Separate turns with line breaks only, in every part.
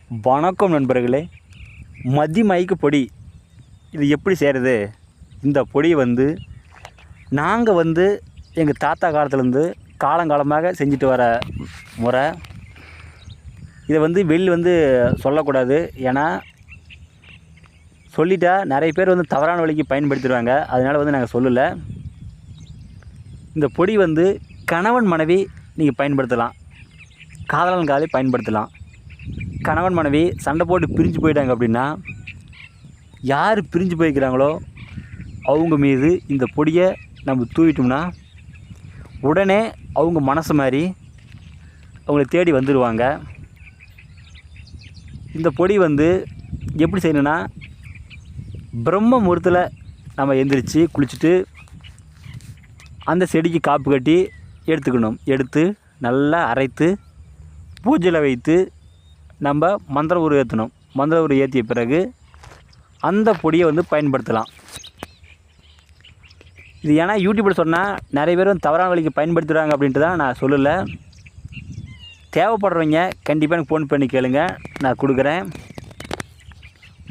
வணக்கம் நண்பர்களே. மதிமயக்கு பொடி இது எப்படி செய்கிறது? இந்த பொடி நாங்கள் எங்கள் தாத்தா காலத்துலேருந்து காலங்காலமாக செஞ்சுட்டு வர முறை. இதை வெளில சொல்லக்கூடாது. ஏன்னா சொல்லிட்டா நிறைய பேர் தவறான வழிக்கு பயன்படுத்திடுவாங்க. அதனால் நாங்கள் சொல்லலை. இந்த பொடி கணவன் மனைவி நீங்கள் பயன்படுத்தலாம், காதலன் காதலி பயன்படுத்தலாம். கணவன் மனைவி சண்டை போட்டு பிரிஞ்சு போயிட்டாங்க அப்படின்னா, யார் பிரிஞ்சு போய்க்கிறாங்களோ அவங்க மீது இந்த பொடியை நம்ம தூவிட்டோம்னா உடனே அவங்க மனசு மாதிரி அவங்கள தேடி வந்துடுவாங்க. இந்த பொடி எப்படி செய்யணுன்னா, பிரம்ம முகூர்த்தத்தில் நம்ம எந்திரிச்சு குளிச்சுட்டு அந்த செடிக்கு காப்பு கட்டி எடுத்துக்கணும். எடுத்து நல்லா அரைத்து பூஜையில் வைத்து நம்ம மந்திர ஊர் ஏற்றணும். மந்திர ஊர் ஏற்றிய பிறகு அந்த பொடியை பயன்படுத்தலாம். இது ஏன்னா யூடியூப்பில் சொன்னால் நிறைய பேர் தவறான வழிக்கு பயன்படுத்துகிறாங்க அப்படின்ட்டு தான் நான் சொல்லலை. தேவைப்படுறவங்க கண்டிப்பாக எனக்கு ஃபோன் பண்ணி கேளுங்க, நான் கொடுக்குறேன்.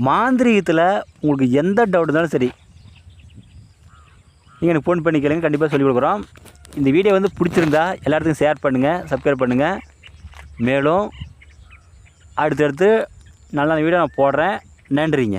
மாந்திரீகத்தில் உங்களுக்கு எந்த டவுட் இருந்தாலும் சரி, நீங்கள் எனக்கு ஃபோன் பண்ணி கேளுங்க, கண்டிப்பாக சொல்லிக் கொடுக்குறோம். இந்த வீடியோ பிடிச்சிருந்தா எல்லாத்துக்கும் ஷேர் பண்ணுங்கள், சப்ஸ்கிரைப் பண்ணுங்கள். மேலும் அடுத்தடுத்து நல்ல வீடியோ நான் போடுறேன். நன்றிங்க.